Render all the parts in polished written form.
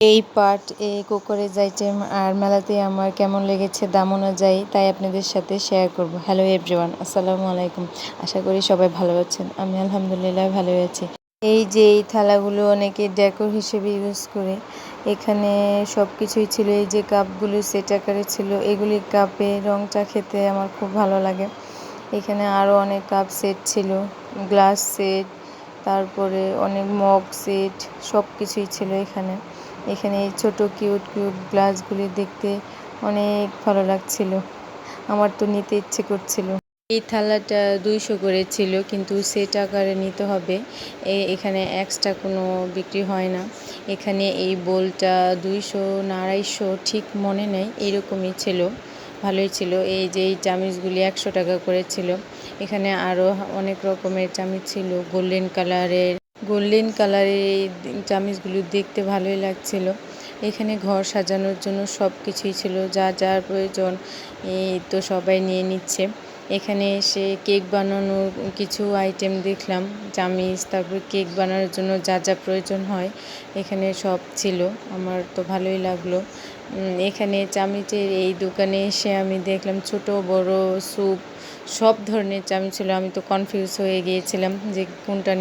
এই part কোকোরেজ item আর মেলাতে আমার কেমন লেগেছে দাম অনুযায়ী তাই আপনাদের সাথে শেয়ার করব। হ্যালো এভরিওয়ান, আসসালামু আলাইকুম। আশা করি সবাই ভালো আছেন। আমি আলহামদুলিল্লাহ ভালো আছি। এই যে এই থালাগুলো অনেকে ডেকোর হিসেবে ইউজ করে, এখানে সব কিছুই ছিল। এই যে কাপগুলো সেট আকারে ছিল, এগুলি কাপে রংটা খেতে আমার খুব ভালো লাগে। এখানে আরও অনেক কাপ সেট ছিল, গ্লাস সেট, তারপরে অনেক মগ সেট, সব কিছুই ছিল এখানে। এখানে এই ছোটো কিউট কিউট গ্লাসগুলি দেখতে অনেক ভালো লাগছিল, আমার তো নিতে ইচ্ছে করছিল। এই থালাটা 200 করে ছিল, কিন্তু সেট আকারে নিতে হবে। এখানে এক্সট্রা কোনো বিক্রি হয় না। এখানে এই বোলটা 200 না 250 ঠিক মনে নেই, এরকমই ছিল, ভালোই ছিল। এই যে এই চামিচগুলি 100 টাকা করে ছিল। এখানে আরও অনেক রকমের চামিচ ছিল, গোল্ডেন কালারের এই চামিচগুলো দেখতে ভালোই লাগছিল। এখানে ঘর সাজানোর জন্য সব কিছুই ছিল, যা যার প্রয়োজন এই তো সবাই নিয়ে নিচ্ছে। এখানে এসে কেক বানানোর কিছু আইটেম দেখলাম, চামিচ, তারপর কেক বানানোর জন্য যা যা প্রয়োজন হয় এখানে সব ছিল, আমার তো ভালোই লাগলো। এখানে চামিচের এই দোকানে এসে আমি দেখলাম ছোট বড় স্যুপ সব ধরনের চামিচ ছিল। আমি তো কনফিউজ হয়ে গিয়েছিলাম যে কোনটা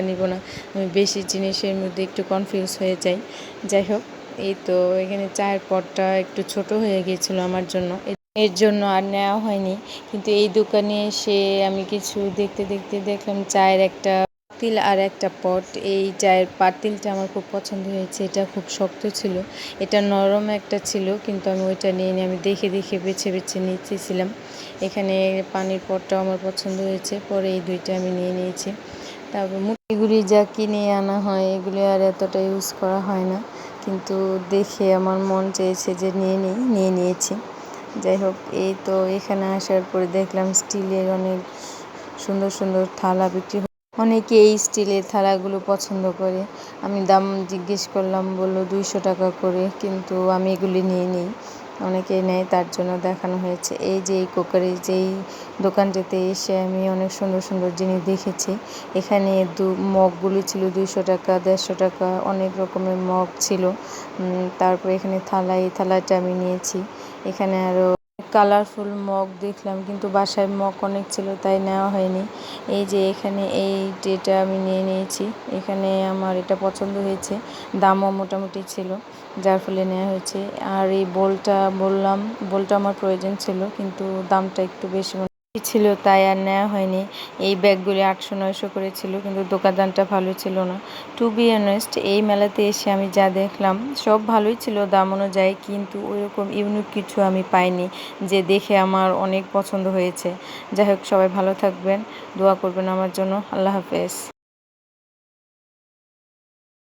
নিব না। আমি বেশি জিনিসের মধ্যে একটু কনফিউজ হয়ে যাই। যাই হোক, এই তো এখানে চায়ের পটটা একটু ছোট হয়ে গিয়েছিল আমার জন্য, এর জন্য আর নেওয়া হয়নি। কিন্তু এই দোকানে এসে আমি কিছু দেখতে দেখতে দেখলাম চায়ের একটা পাতিল আর একটা পট। এই চায়ের পাতিলটা আমার খুব পছন্দ হয়েছে, এটা খুব শক্ত ছিল, এটা নরম একটা ছিল, কিন্তু আমি ওইটা নিয়ে আমি দেখে দেখে বেছে বেছে নিতেছিলাম। এখানে পানির পটটাও আমার পছন্দ হয়েছে, পরে এই দুইটা আমি নিয়ে নিয়েছি। তারপর এগুলি যা কিনে আনা হয় এগুলি আর এতটা ইউজ করা হয় না, কিন্তু দেখে আমার মন চেয়েছে যে নিয়ে নিয়েছি। যাই হোক, এই তো এখানে আসার পরে দেখলাম স্টিলের অনেক সুন্দর সুন্দর থালা বিক্রি হয়। অনেকে এই স্টিলের থালাগুলো পছন্দ করে। আমি দাম জিজ্ঞেস করলাম, বললো 200 টাকা করে, কিন্তু আমি এগুলি নিয়ে নিই। অনেকে নেয়, তার জন্য দেখানো হয়েছে। এই যে এই কোকারের যেই দোকানটিতে এসে আমি অনেক সুন্দর সুন্দর জিনিস দেখেছি। এখানে মগগুলি ছিল 200 টাকা, 150 টাকা, অনেক রকমের মগ ছিল। তারপর এখানে এই থালাটা আমি নিয়েছি। এখানে আরও কালারফুল মগ দেখলাম, কিন্তু বাসায় মগ অনেক ছিল তাই নেওয়া হয়নি। এই যে এখানে এই ট্রেটা আমি নিয়ে নিয়েছি, এখানে আমার এটা পছন্দ হয়েছে, দামও মোটামুটি ছিল, যার ফলে নেওয়া হয়েছে। আর এই বোলটা আমার প্রয়োজন ছিল, কিন্তু দামটা একটু বেশি ছিল তাই আর নেওয়া হয়নি। এই ব্যাগগুলি 800-900 করে ছিল, কিন্তু দোকানদারটা ভালো ছিল না। টু বি অনেস্ট, এই মেলাতে এসে আমি যা দেখলাম সব ভালোই ছিল দাম অনুযায়ী, কিন্তু ওইরকম ইউনিক কিছু আমি পাইনি যে দেখে আমার অনেক পছন্দ হয়েছে। যাই হোক, সবাই ভালো থাকবেন, দোয়া করবেন আমার জন্য। আল্লাহ হাফেজ।